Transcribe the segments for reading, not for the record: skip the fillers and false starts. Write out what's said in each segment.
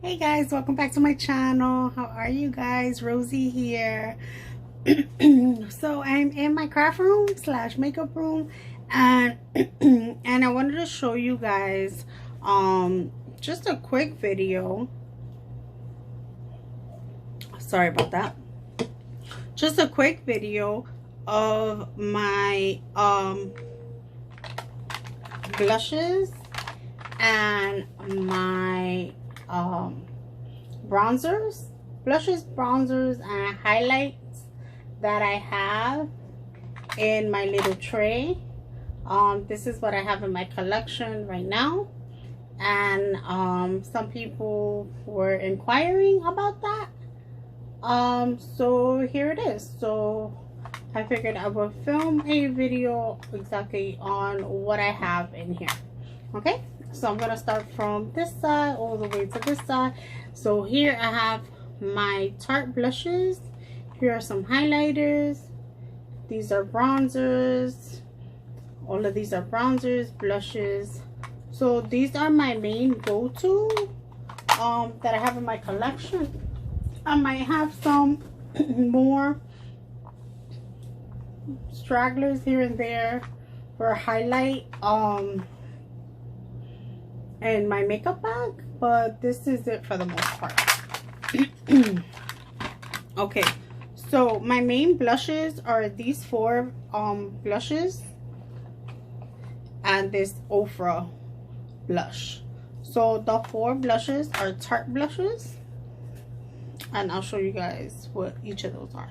Hey guys, welcome back to my channel. How are you guys? Rosie here. So I'm in my craft room slash makeup room, and and I wanted to show you guys just a quick video. Sorry about that. Just a quick video of my blushes and my blushes, bronzers, and highlights that I have in my little tray. This is what I have in my collection right now, and some people were inquiring about that. So here it is. So I figured I would film a video exactly on what I have in here. Okay, so I'm gonna start from this side all the way to this side. So here I have my Tarte blushes. Here are some highlighters. These are bronzers. All of these are bronzers, blushes. So these are my main go-to that I have in my collection. I might have some more stragglers here and there for a highlight in my makeup bag, but this is it for the most part. Okay, so my main blushes are these four blushes and this ofra blush. So the four blushes are Tarte blushes, and I'll show you guys what each of those are.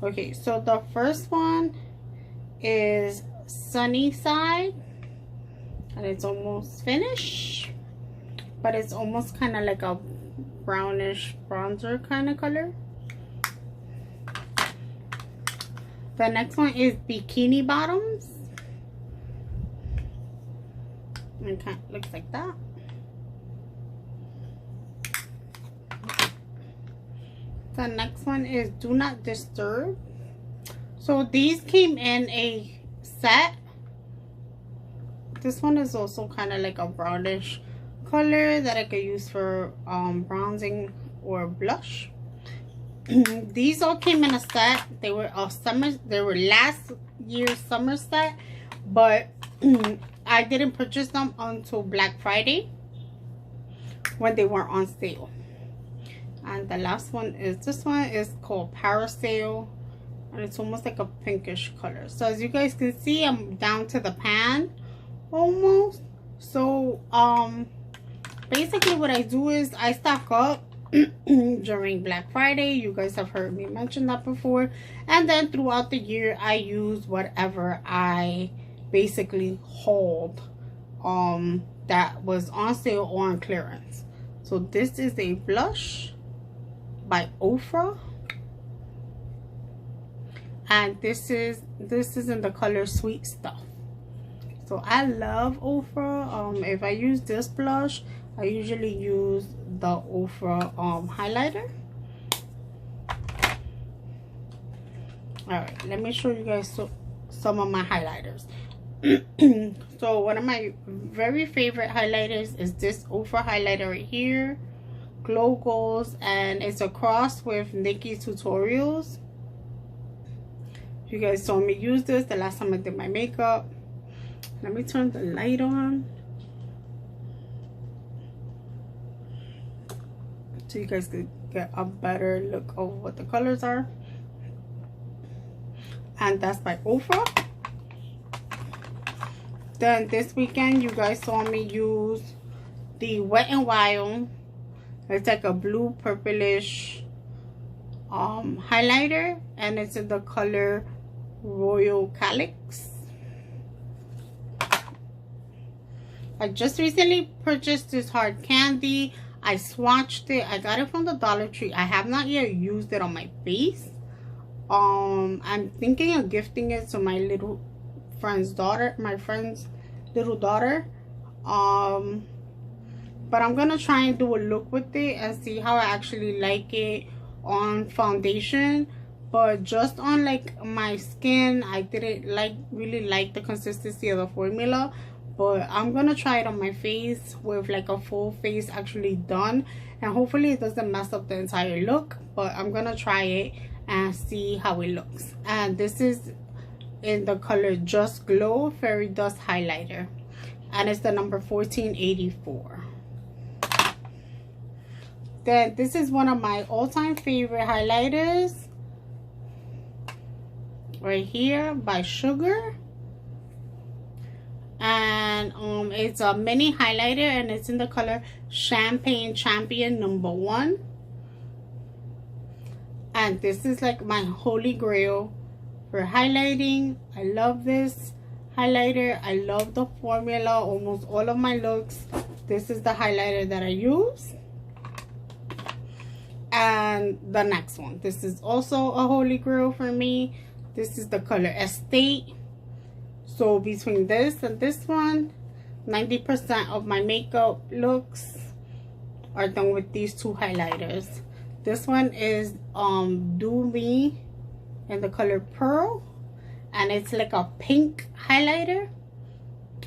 Okay, so the first one is Sunny Side, and it's almost finished, but it's almost kind of like a brownish bronzer kind of color. The next one is Bikini Bottoms. It kind of looks like that. The next one is Do Not Disturb. So these came in a set. This one is also kind of like a brownish color that I could use for bronzing or blush. These all came in a set. They were last year's summer set, but I didn't purchase them until Black Friday when they weren't on sale. And the last one is this one is called Parasail, and it's almost like a pinkish color. So as you guys can see, I'm down to the pan almost. So basically what I do is I stock up during Black Friday. You guys have heard me mention that before, and then throughout the year I use whatever I basically hauled that was on sale or on clearance. So this is a blush by Ofra, and this is in the color Sweet Stuff. So I love Ofra. If I use this blush, I usually use the Ofra highlighter. Alright, let me show you guys some of my highlighters. So one of my very favorite highlighters is this Ofra highlighter right here, Glow Goals, and it's a cross with Nikki's Tutorials. You guys saw me use this the last time I did my makeup. Let me turn the light on so you guys could get a better look of what the colors are. And that's by Ofra. Then this weekend you guys saw me use the Wet n Wild. It's like a blue purplish highlighter, and it's in the color Royal Calyx. I just recently purchased this hard candy. I swatched it. I got it from the Dollar Tree. I have not yet used it on my face. I'm thinking of gifting it to my little friend's daughter, my friend's little daughter. But I'm gonna try and do a look with it and see how I actually like it on foundation. But just on like my skin, I didn't really like the consistency of the formula. but I'm gonna try it on my face with like a full face actually done, and hopefully it doesn't mess up the entire look, but I'm gonna try it and see how it looks. And this is in the color Just Glow Fairy Dust Highlighter, and it's the number 1484. Then this is one of my all-time favorite highlighters right here by Sugar, and it's a mini highlighter, and it's in the color Champagne Champion number 1. And this is like my holy grail for highlighting. I love this highlighter. I love the formula. Almost all of my looks, this is the highlighter that I use. And the next one, this is also a holy grail for me. This is the color Estate. So between this and this one, 90% of my makeup looks are done with these two highlighters. This one is Do Me in the color Pearl, and it's like a pink highlighter.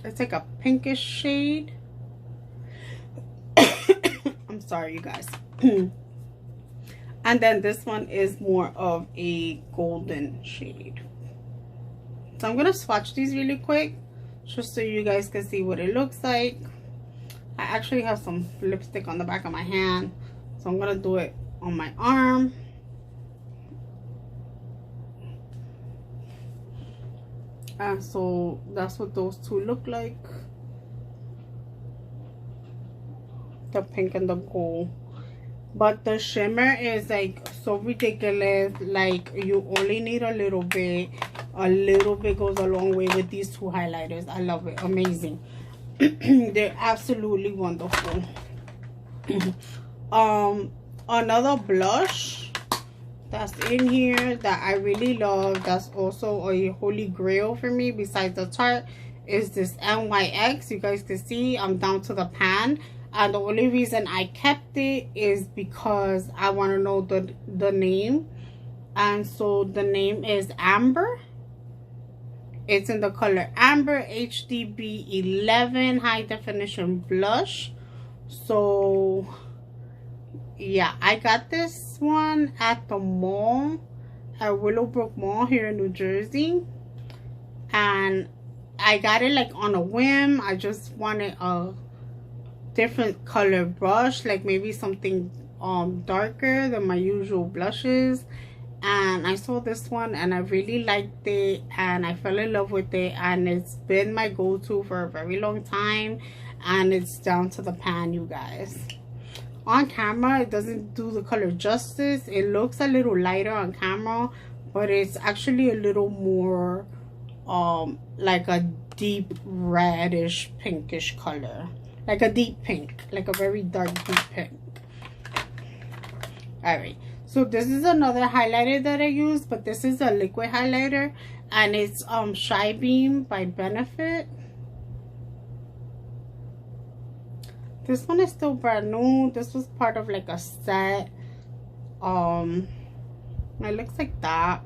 It's like a pinkish shade. I'm sorry, you guys. And then this one is more of a golden shade. So I'm gonna swatch these really quick just so you guys can see what it looks like. I actually have some lipstick on the back of my hand, so I'm gonna do it on my arm. And so that's what those two look like, the pink and the gold. But the shimmer is like so ridiculous. Like, you only need a little bit. A little bit goes a long way with these two highlighters. I love it. Amazing. They're absolutely wonderful. Another blush that's in here that I really love, that's also a holy grail for me besides the Tarte, is this NYX. You guys can see I'm down to the pan, and the only reason I kept it is because I want to know the name. And so the name is Amber. It's in the color Amber HDB 11 high definition blush. So yeah, I got this one at the mall, at Willowbrook Mall here in New Jersey, and I got it like on a whim. I just wanted a different color brush, like maybe something darker than my usual blushes, and I saw this one and I really liked it and I fell in love with it, and it's been my go-to for a very long time, and it's down to the pan, you guys. On camera it doesn't do the color justice. It looks a little lighter on camera, but it's actually a little more like a deep reddish pinkish color, like a deep pink, like a very dark deep pink. All right, so this is another highlighter that I use, but this is a liquid highlighter, and it's Shy Beam by Benefit. This one is still brand new. This was part of like a set. It looks like that.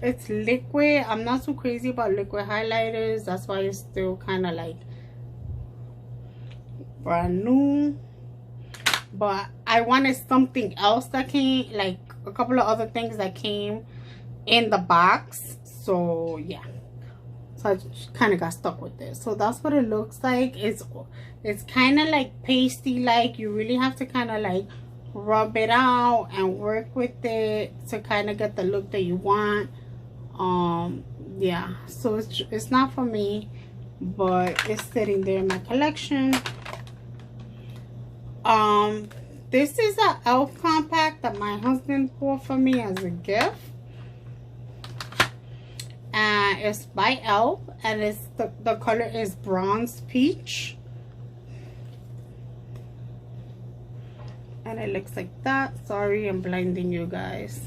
It's liquid. I'm not so crazy about liquid highlighters, that's why it's still kind of like brand new. But I wanted something else that came, like a couple of other things that came in the box, so yeah, so I just kind of got stuck with this. So that's what it looks like. It's kind of like pasty, like you really have to kind of like rub it out and work with it to kind of get the look that you want. Yeah, so it's not for me, but it's sitting there in my collection. This is an Elf compact that my husband bought for me as a gift, and it's by Elf, and it's the color is Bronze Peach, and it looks like that. Sorry, I'm blinding you guys.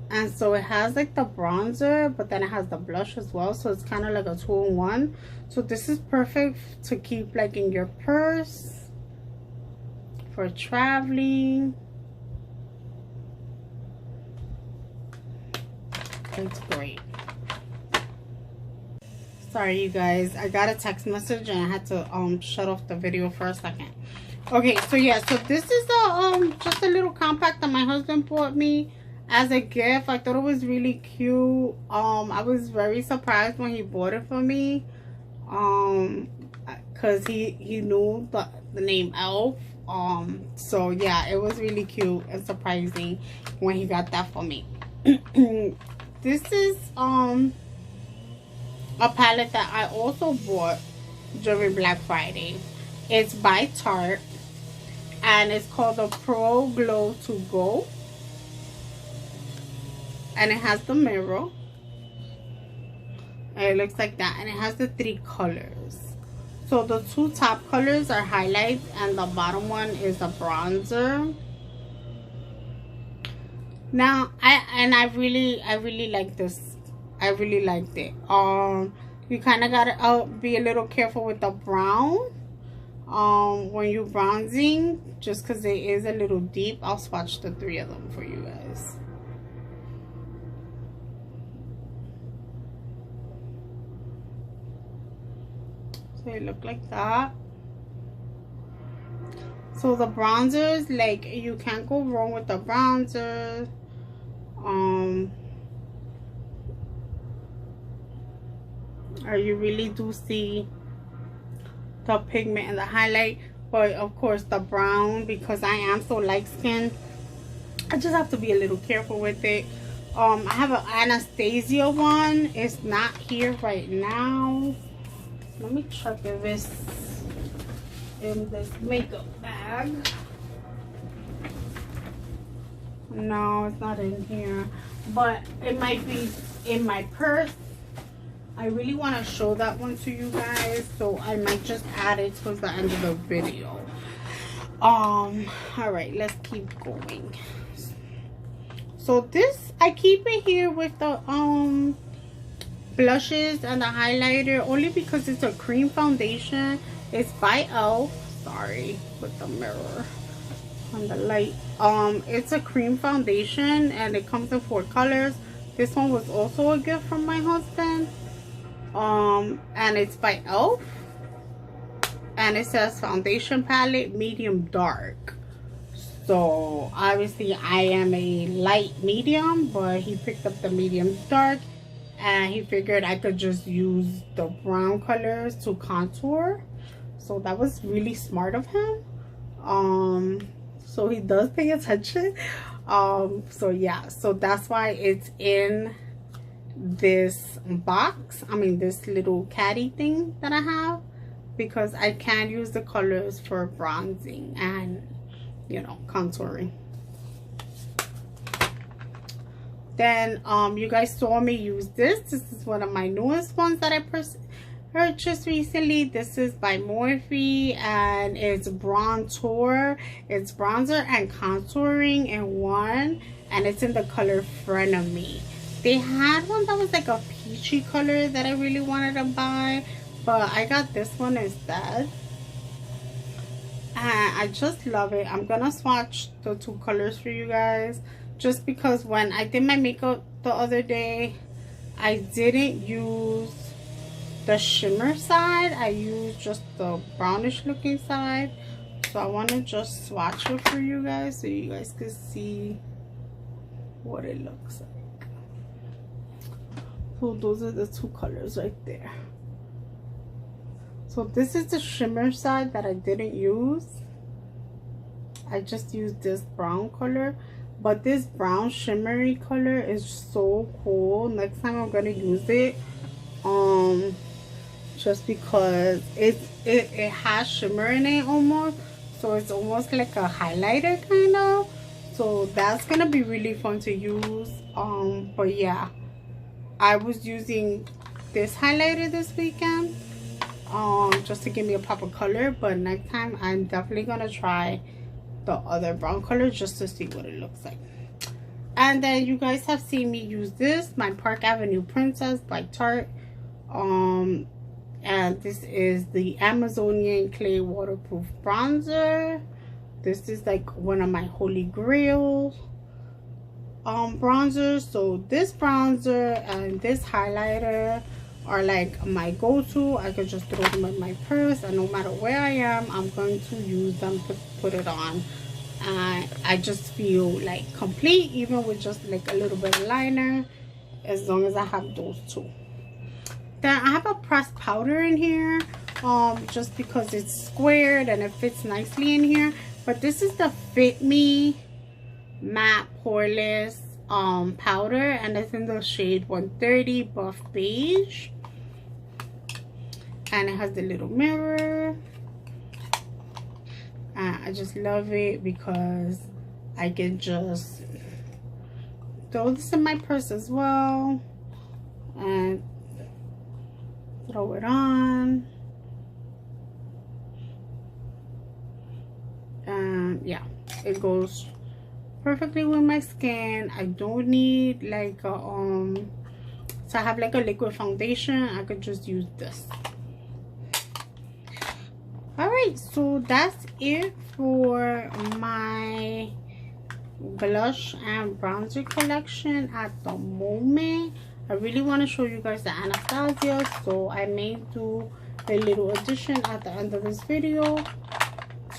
And so it has like the bronzer, but then it has the blush as well, so it's kind of like a 2-in-1. So this is perfect to keep like in your purse for traveling. It's great. Sorry, you guys. I got a text message and I had to shut off the video for a second. Okay, so yeah, so this is a just a little compact that my husband bought me as a gift. I thought it was really cute. I was very surprised when he bought it for me. Cause he knew the name Elf. So yeah, it was really cute and surprising when he got that for me. This is a palette that I also bought during Black Friday. It's by Tarte and it's called the Pro Glow to Go, and it has the mirror and it looks like that, and it has the 3 colors. So the 2 top colors are highlights and the bottom one is a bronzer. Now I really like this. I really liked it. You kind of gotta be a little careful with the brown when you're bronzing, just because it is a little deep. I'll swatch the 3 of them for you guys. So it look like that. So the bronzers, like, you can't go wrong with the bronzer. Or you really do see the pigment and the highlight, but of course the brown, because I am so light skinned, I just have to be a little careful with it. I have an Anastasia one. It's not here right now. Let me check if it's in this makeup bag. No, it's not in here, but it might be in my purse. I really want to show that one to you guys, so I might just add it towards the end of the video. All right, let's keep going. So this, I keep it here with the blushes and the highlighter, only because it's a cream foundation. It's by Elf. Sorry, with the mirror on the light. It's a cream foundation and it comes in 4 colors. This one was also a gift from my husband. And it's by Elf, and it says foundation palette medium dark. So obviously I am a light medium, but he picked up the medium dark and he figured I could just use the brown colors to contour. So that was really smart of him. So he does pay attention. So yeah, so that's why it's in this box, this little caddy thing that I have, because I can use the colors for bronzing and, you know, contouring. Then you guys saw me use this. This is one of my newest ones that I purchased recently. This is by Morphe and it's Bronzer. It's bronzer and contouring in one, and it's in the color Frenemy. They had one that was like a peachy color that I really wanted to buy, but I got this one instead. And I just love it. I'm gonna swatch the 2 colors for you guys, just because when I did my makeup the other day, I didn't use the shimmer side. I used just the brownish looking side. So I want to just swatch it for you guys so you guys can see what it looks like. So those are the 2 colors right there. So this is the shimmer side that I didn't use. I just used this brown color, but this brown shimmery color is so cool. Next time I'm gonna use it, just because it has shimmer in it almost, so it's almost like a highlighter kind of. So that's gonna be really fun to use. But yeah, I was using this highlighter this weekend just to give me a pop of color, but next time I'm definitely gonna try the other brown color just to see what it looks like. And then you guys have seen me use this, my Park Avenue Princess by Tarte, and this is the Amazonian Clay Waterproof Bronzer. This is like one of my holy grail bronzers. So this bronzer and this highlighter are like my go-to. I could just throw them in my purse, and no matter where I am, I'm going to use them to put it on. I just feel like complete even with just like a little bit of liner, as long as I have those two. Then I have a pressed powder in here, just because it's squared and it fits nicely in here. But this is the Fit Me Matte Poreless powder, and it's in the shade 130 Buff Beige, and it has the little mirror. I just love it because I can just throw this in my purse as well and throw it on. And yeah, it goes perfectly with my skin. I don't need like a so I have like a liquid foundation. I could just use this. All right, so that's it for my blush and bronzer collection at the moment. I really want to show you guys the Anastasia, so I may do a little addition at the end of this video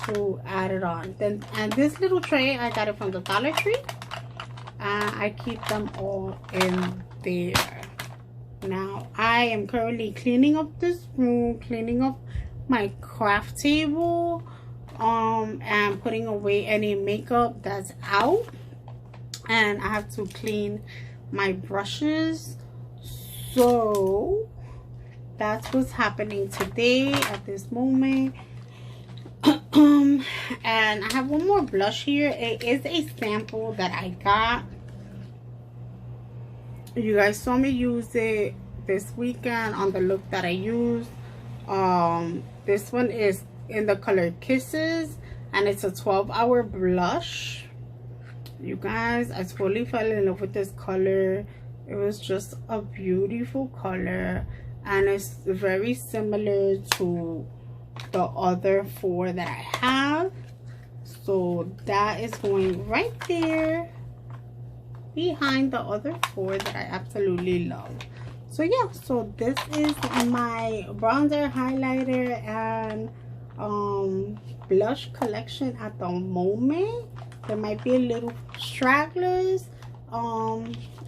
to add it on. Then, and this little tray, I got it from the Dollar Tree. I keep them all in there. Now I am currently cleaning up this room, cleaning up my craft table, and putting away any makeup that's out, and I have to clean my brushes. So that's what's happening today at this moment. And I have one more blush here. It is a sample that I got. You guys saw me use it this weekend on the look that I used. This one is in the color Kisses, and it's a 12-hour blush. You guys, I totally fell in love with this color. It was just a beautiful color, and it's very similar to the other 4 that I have. So that is going right there behind the other 4 that I absolutely love. So yeah, so this is my bronzer, highlighter, and blush collection at the moment. There might be a little stragglers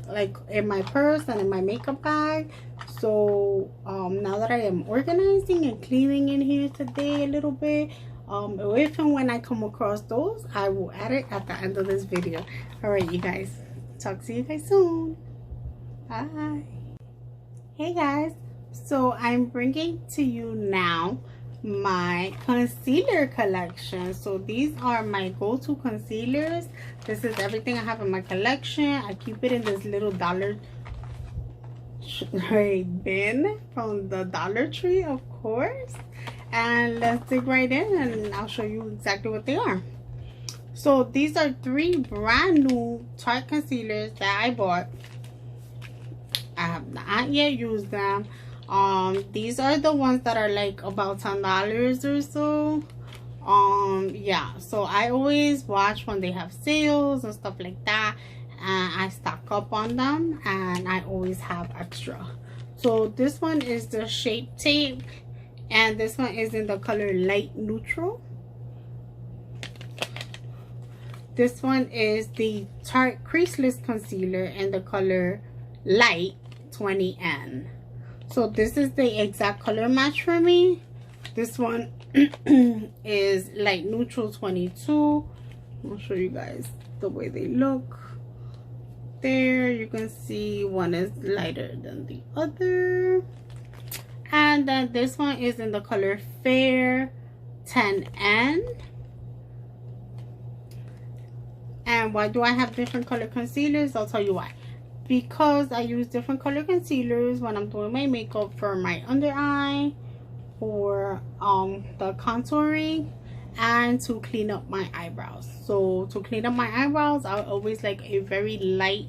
like in my purse and in my makeup bag. So now that I am organizing and cleaning in here today a little bit, if and when I come across those, I will add it at the end of this video. All right, you guys, talk to you guys soon. Bye. Hey guys, so I'm bringing to you now my concealer collection. So these are my go-to concealers. This is everything I have in my collection. I keep it in this little Dollar Tree bin from the Dollar Tree, of course. And let's dig right in and I'll show you exactly what they are. So these are 3 brand new Tarte concealers that I bought. I have not yet used them. These are the ones that are like about $10 or so. Yeah, so I always watch when they have sales and stuff like that, and I stock up on them, and I always have extra. So this one is the Shape Tape, and this one is in the color Light Neutral. This one is the Tarte Creaseless Concealer in the color Light 20N. So this is the exact color match for me. This one is Light Neutral 22. I'll show you guys the way they look. There you can see one is lighter than the other. And then this one is in the color Fair 10N. And why do I have different color concealers? I'll tell you why. Because I use different color concealers when I'm doing my makeup for my under eye, for the contouring, and to clean up my eyebrows. So to clean up my eyebrows, I always like a very light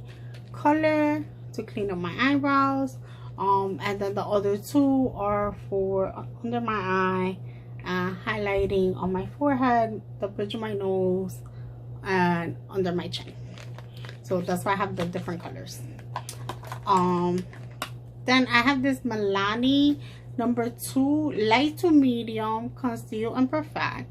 color to clean up my eyebrows. And then the other 2 are for under my eye, highlighting on my forehead, the bridge of my nose, and under my chin. So that's why I have the different colors. Then I have this Milani number 2 light to medium conceal and perfect.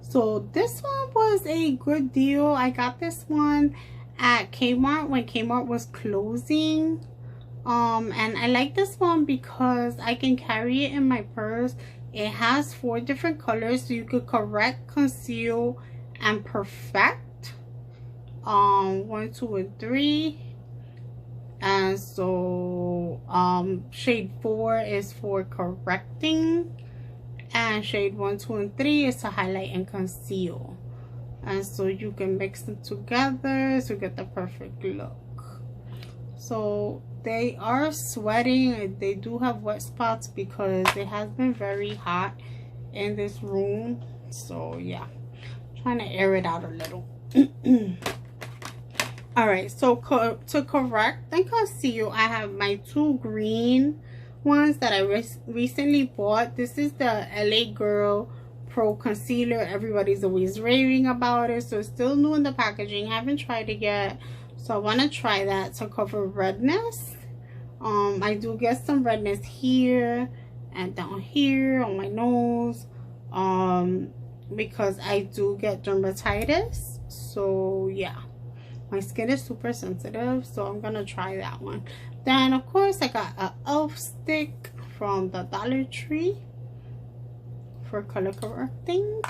So this one was a good deal. I got this one at Kmart when Kmart was closing. And I like this one because I can carry it in my purse. It has 4 different colors, so you could correct, conceal, and perfect. 1, 2, and 3. And so shade 4 is for correcting, and shade 1, 2, and 3 is to highlight and conceal. And so you can mix them together to get the perfect look. So they are sweating. They do have wet spots because it has been very hot in this room. So yeah, trying to air it out a little. All right, so to correct and conceal, I have my 2 green ones that I recently bought. This is the LA Girl Pro Concealer. Everybody's always raving about it. So it's still new in the packaging. Haven't tried it yet. So I want to try that to cover redness. I do get some redness here and down here on my nose. Because I do get dermatitis. So yeah. My skin is super sensitive, so I'm gonna try that one. Then of course I got an elf stick from the Dollar Tree for color correcting.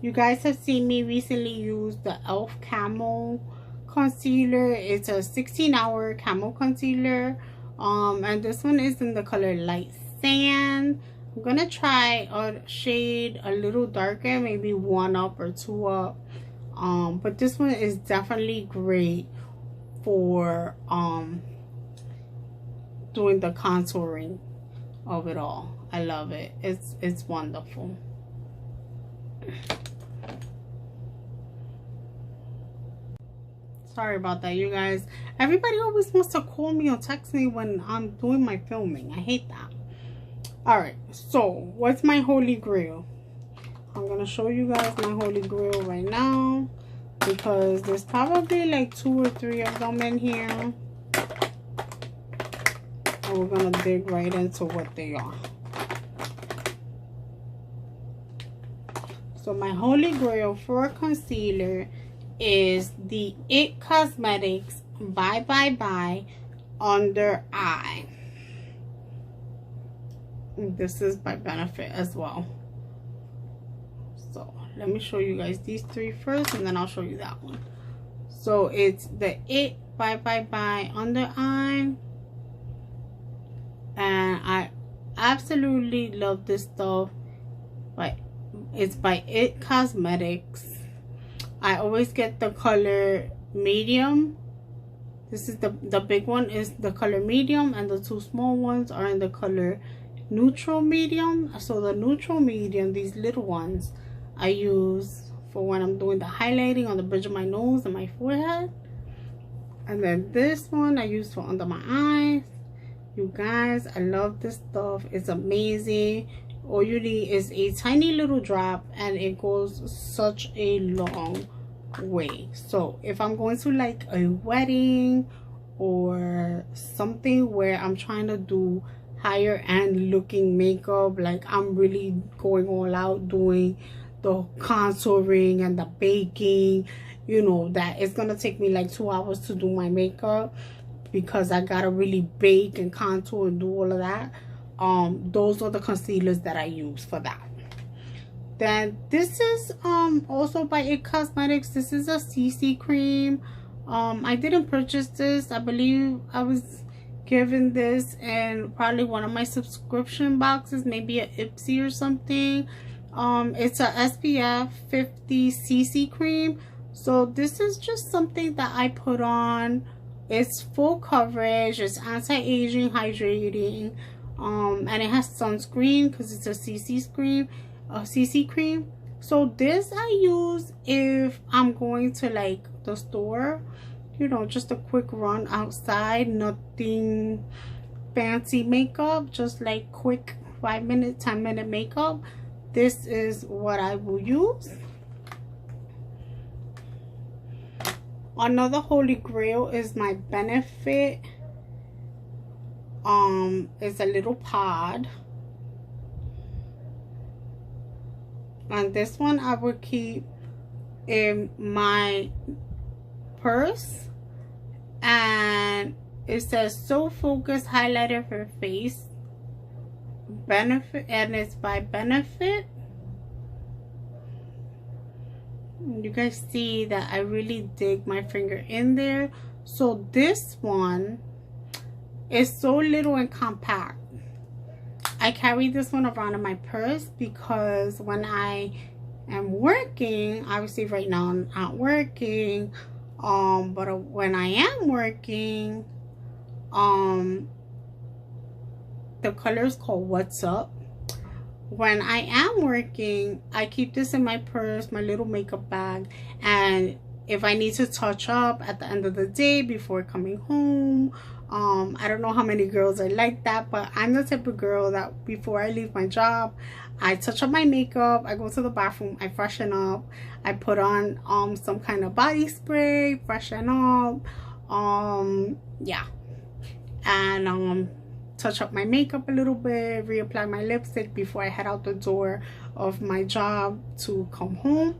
You guys have seen me recently use the elf camo concealer. It's a 16-hour camo concealer, and this one is in the color light sand. I'm gonna try a shade a little darker, maybe 1 up or 2 up. But this one is definitely great for doing the contouring of it all. I love it. It's wonderful. Sorry about that, you guys. Everybody always wants to call me or text me when I'm doing my filming. I hate that. Alright, so what's my holy grail? I'm going to show you guys my holy grail right now, because there's probably like 2 or 3 of them in here. And we're going to dig right into what they are. So my holy grail for concealer is the Elfcosmetics Bye Bye Bye Under Eye. This is by Benefit as well. So let me show you guys these 3 first, and then I'll show you that one. So it's the Bye Bye Bye Under Eye, and I absolutely love this stuff. But it's by Elfcosmetics. I always get the color medium. This is the big one is the color medium, and the 2 small ones are in the color neutral medium. So the neutral medium, these little ones, I use for when I'm doing the highlighting on the bridge of my nose and my forehead. And then this one I use for under my eyes. You guys, I love this stuff. It's amazing. All you need is a tiny little drop, and it goes such a long way. So if I'm going to like a wedding or something where I'm trying to do higher end looking makeup, like I'm really going all out doing the contouring and the baking, you know, that it's gonna take me like 2 hours to do my makeup because I gotta really bake and contour and do all of that. Those are the concealers that I use for that. Then this is also by Elfcosmetics. This is a CC cream. I didn't purchase this. I believe I was given this in probably one of my subscription boxes, maybe a Ipsy or something. It's a SPF 50 CC cream. So this is just something that I put on. It's full coverage. It's anti-aging, hydrating, and it has sunscreen because it's a CC cream. So this I use if I'm going to like the store, you know, just a quick run outside, nothing fancy makeup, just like quick 5-minute, 10-minute makeup. This is what I will use. Another holy grail is my Benefit. It's a little pod. And this one I would keep in my purse. And it says So Focus Highlighter for Face. Benefit, and it's by Benefit. You guys see that I really dig my finger in there. So this one is so little and compact. I carry this one around in my purse because when I am working, obviously right now I'm not working, but when I am working, the color is called What's Up. When I am working, I keep this in my purse, my little makeup bag, and if I need to touch up at the end of the day before coming home, I don't know how many girls are like that, but I'm the type of girl that before I leave my job, I touch up my makeup, I go to the bathroom, I freshen up, I put on some kind of body spray, freshen up, yeah, and touch up my makeup a little bit, reapply my lipstick before I head out the door of my job to come home.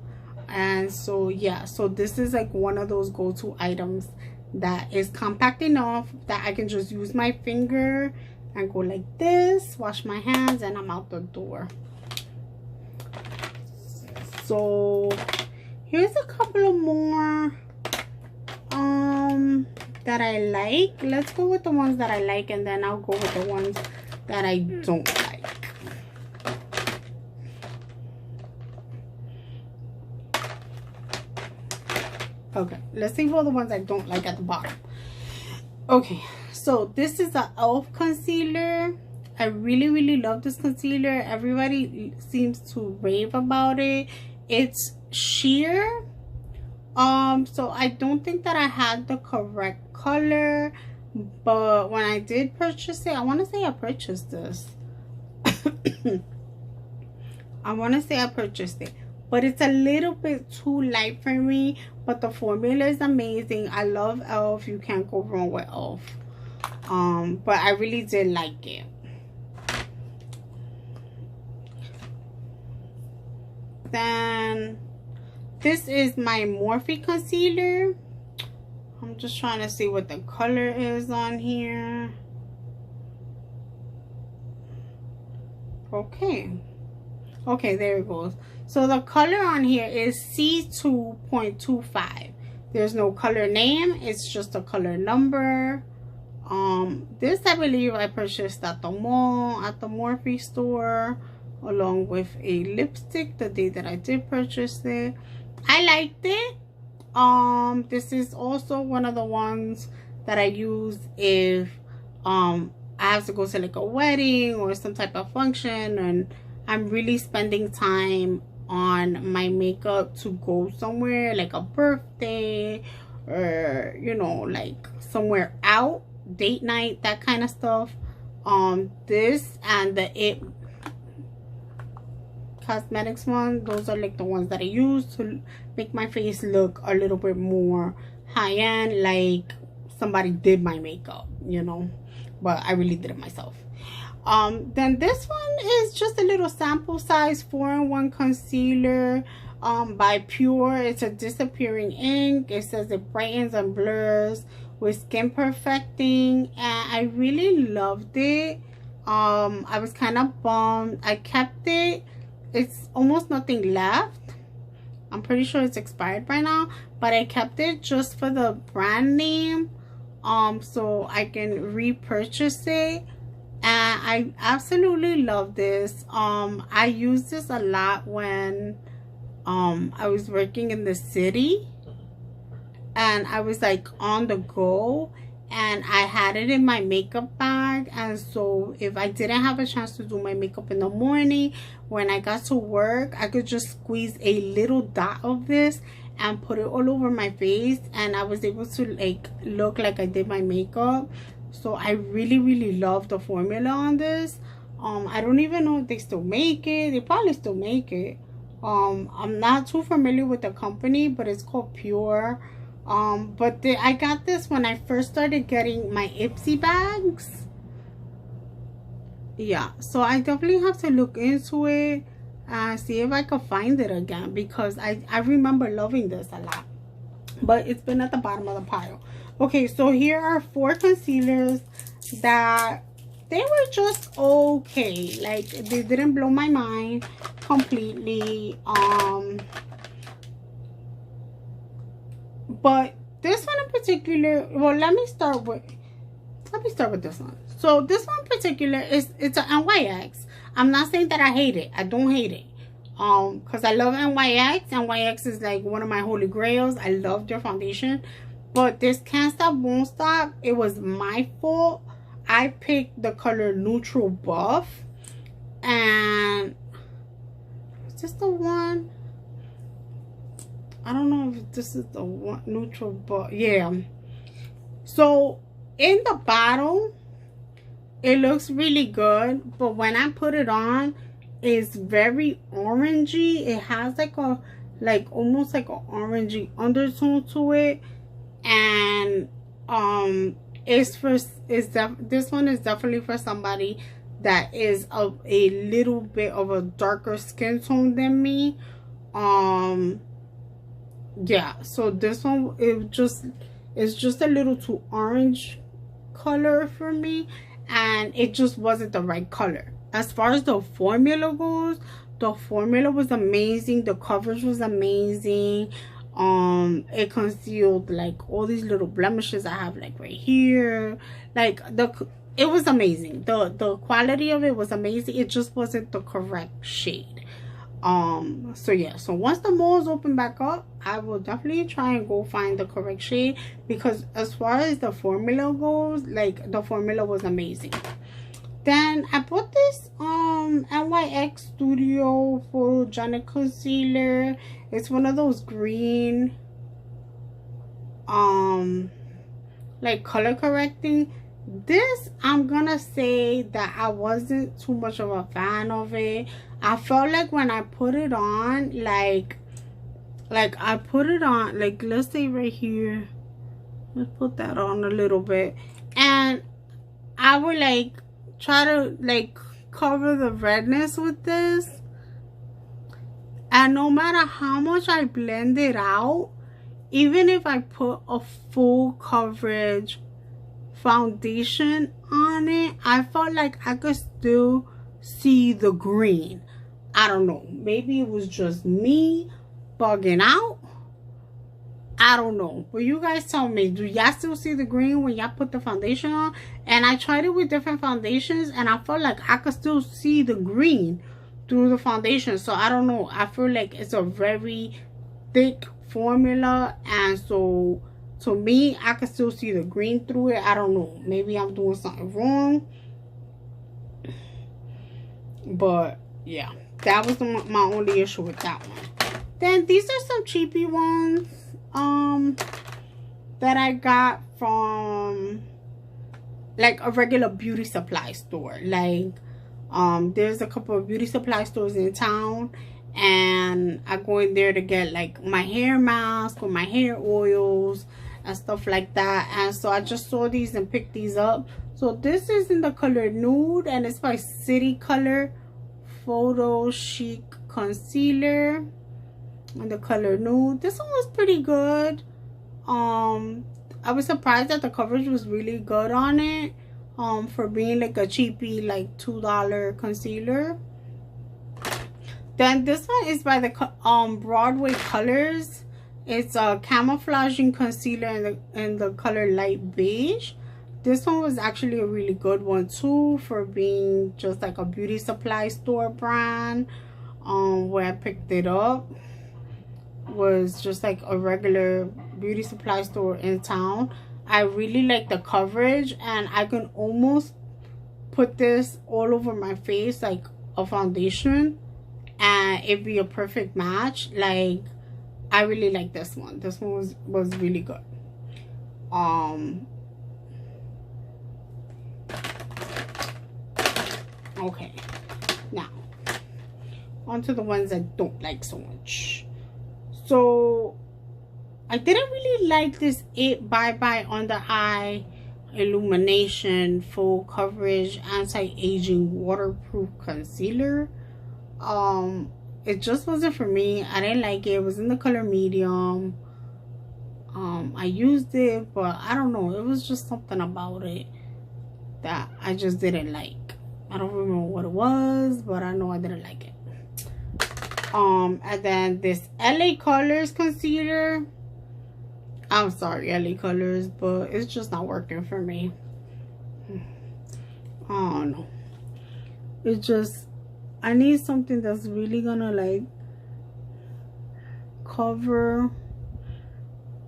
And so yeah, so this is like one of those go-to items that is compact enough that I can just use my finger and go like this, wash my hands, and I'm out the door. So here's a couple of more that I like. Let's go with the ones that I like, and then I'll go with the ones that I don't like. Okay, let's see all the ones I don't like at the bottom. Okay, so this is a Elf concealer. I really love this concealer. Everybody seems to rave about it. It's sheer. So I don't think that I had the correct color, but when I did purchase it, I want to say I purchased this. I want to say I purchased it, but it's a little bit too light for me, but the formula is amazing. I love Elf. You can't go wrong with Elf. But I really did like it. Then this is my Morphe concealer. I'm just trying to see what the color is on here. Okay, there it goes. So the color on here is C2.25. There's no color name, it's just a color number. This I believe I purchased at the mall, at the Morphe store, along with a lipstick the day that I did purchase it. I liked it. This is also one of the ones that I use if I have to go to like a wedding or some type of function and I'm really spending time on my makeup to go somewhere, like a birthday or, you know, like somewhere out, date night, that kind of stuff. This and the Elfcosmetics one, those are like the ones that I use to make my face look a little bit more high-end, like somebody did my makeup, you know, but I really did it myself. Then this one is just a little sample size 4-in-1 concealer by Pure. It's a disappearing ink. It says it brightens and blurs with skin perfecting, and I really loved it. I was kind of bummed. I kept it. It's almost nothing left. I'm pretty sure it's expired by now, but I kept it just for the brand name, so I can repurchase it. And I absolutely love this. I used this a lot when I was working in the city and I was like on the go, and I had it in my makeup bag. And so if I didn't have a chance to do my makeup in the morning, when I got to work, I could just squeeze a little dot of this and put it all over my face, and I was able to like look like I did my makeup. So I really love the formula on this. I don't even know if they still make it. They probably still make it. I'm not too familiar with the company, but it's called Pure. But I got this when I first started getting my Ipsy bags. Yeah, so I definitely have to look into it and see if I can find it again, because I remember loving this a lot, but it's been at the bottom of the pile. Okay, so here are 4 concealers that they were just okay. Like, they didn't blow my mind completely. But this one in particular, well, let me start with this one. So this one in particular it's an NYX. I'm not saying that I hate it. I don't hate it. Because I love NYX. NYX is like one of my holy grails. I love their foundation. But this Can't Stop Won't Stop, it was my fault. I picked the color Neutral Buff. And is this the one? I don't know if this is the one, Neutral Buff. Yeah. So in the bottle, it looks really good, but when I put it on, it's very orangey. It has like a almost like an orangey undertone to it. And this one is definitely for somebody that is of a little bit of a darker skin tone than me. Yeah, so this one, it's just a little too orange color for me, and it just wasn't the right color. As far as the formula goes, the formula was amazing. The coverage was amazing. It concealed like all these little blemishes I have, like right here. Like, it was amazing. The quality of it was amazing. It just wasn't the correct shade. So yeah, so once the malls open back up, I will definitely try and go find the correct shade, because as far as the formula goes, like, the formula was amazing. Then I bought this NYX Studio Photogenic Concealer. It's one of those green like color correcting. This, I'm gonna say that I wasn't too much of a fan of it. I felt like when I put it on, like I put it on, like, let's say right here, let's put that on a little bit, and I would like try to like cover the redness with this, and no matter how much I blend it out, even if I put a full coverage foundation on it, I felt like I could still see the green. I don't know, maybe it was just me bugging out. I don't know, but you guys tell me, do y'all still see the green when y'all put the foundation on? And I tried it with different foundations, and I felt like I could still see the green through the foundation. So I don't know, I feel like it's a very thick formula, and so to me, I could still see the green through it. I don't know, maybe I'm doing something wrong, but yeah, that was my only issue with that one. Then these are some cheapy ones that I got from like a regular beauty supply store. Like, there's a couple of beauty supply stores in town, and I go in there to get like my hair mask or my hair oils and stuff like that. And so I just saw these and picked these up. So this is in the color Nude, and it's by City Color Photo Chic Concealer in the color Nude. This one was pretty good. I was surprised that the coverage was really good on it, for being like a cheapy, like $2 concealer. Then this one is by the Broadway Colors. It's a camouflaging concealer in the color Light Beige. This one was actually a really good one too, for being just like a beauty supply store brand. Where I picked it up was just like a regular beauty supply store in town. I really like the coverage, and I can almost put this all over my face like a foundation, and it'd be a perfect match. Like, I really like this one. This one was really good. Okay, now on to the ones I don't like so much. So I didn't really like this It Bye Bye Under Eye Illumination Full Coverage Anti-Aging Waterproof Concealer. It just wasn't for me. I didn't like it. It was in the color medium. I used it, but I don't know, it was just something about it that I just didn't like. I don't remember what it was, but I know I didn't like it. And then this LA Colors concealer. I'm sorry, LA Colors, but it's just not working for me. Oh no. It just, I need something that's really gonna like cover,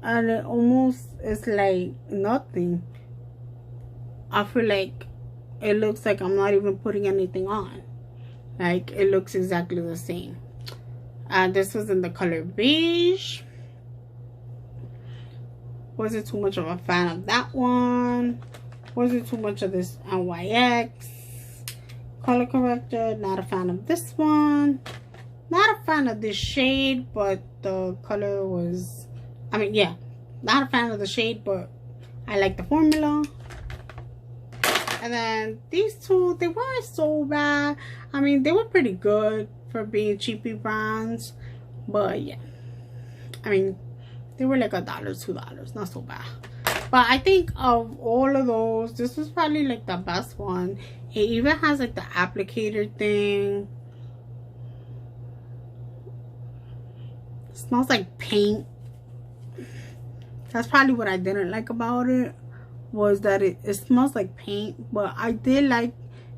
and it almost is like nothing. I feel like it looks like I'm not even putting anything on. Like, it looks exactly the same. This was in the color beige. Wasn't too much of a fan of that one. Wasn't too much of this NYX color corrector. Not a fan of this one. Not a fan of this shade, but the color was, I mean, yeah, not a fan of the shade, but I like the formula. And then these two, they weren't so bad. I mean, they were pretty good for being cheapy brands, but yeah, I mean, they were like $1, $2, not so bad. But I think of all of those, this was probably like the best one. It even has like the applicator thing. It smells like paint. That's probably what I didn't like about it, was that it smells like paint. But I did like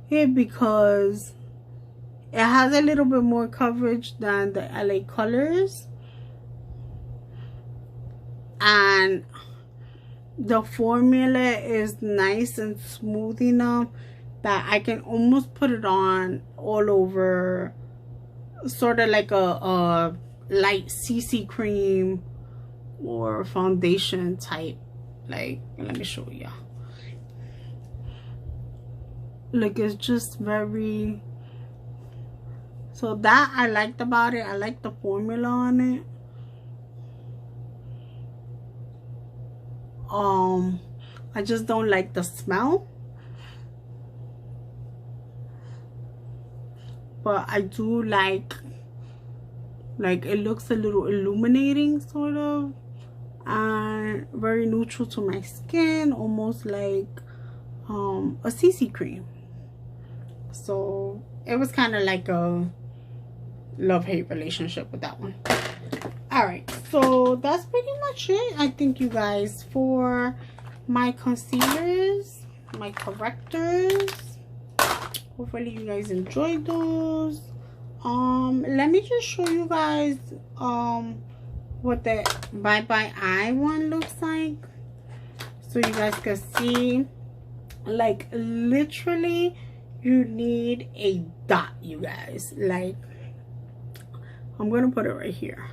it because it has a little bit more coverage than the LA Colors, and the formula is nice and smooth enough that I can almost put it on all over, sort of like a light CC cream or foundation type. Like, let me show you. Like, it's just very, so that I liked about it. I like the formula on it. I just don't like the smell, but I do like it looks a little illuminating, sort of, and very neutral to my skin, almost like a CC cream. So it was kind of like a love-hate relationship with that one. All right, so that's pretty much it, I think, you guys, for my concealers, my correctors. Hopefully you guys enjoyed those. Let me just show you guys what the Bye Bye Eye one looks like, so you guys can see. Like, literally you need a dot, you guys. Like, I'm gonna put it right here.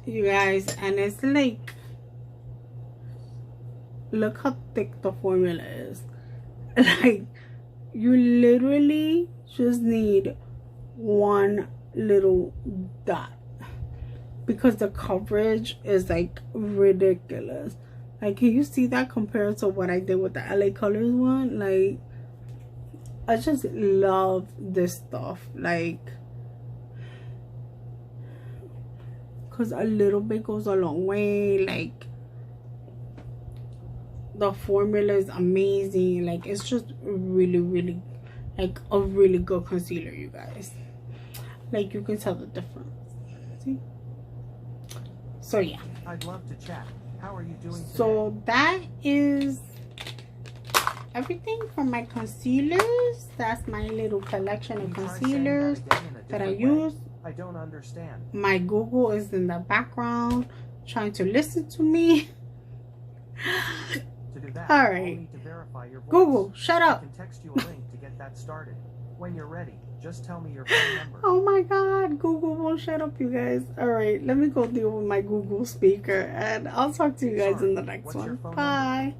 You guys, and it's like, look how thick the formula is. Like, you literally just need one little dot, because the coverage is like ridiculous. Like, can you see that compared to what I did with the LA Colors one? Like, I just love this stuff, like, because a little bit goes a long way. Like, the formula is amazing. Like, it's just really like a really good concealer, you guys. Like, you can tell the difference. See? So yeah, I'd love to chat. How are you doing today? So that is everything from my concealers. That's my little collection of concealers that I use. I don't understand. My Google is in the background trying to listen to me. To do that, all I'll right, need to verify your voice. Google, shut up. I can text you a link to get that started. When you're ready, just tell me your phone number. Oh my god, Google won't shut up, you guys. All right, let me go deal with my Google speaker, and I'll talk to you guys in the next one. Bye.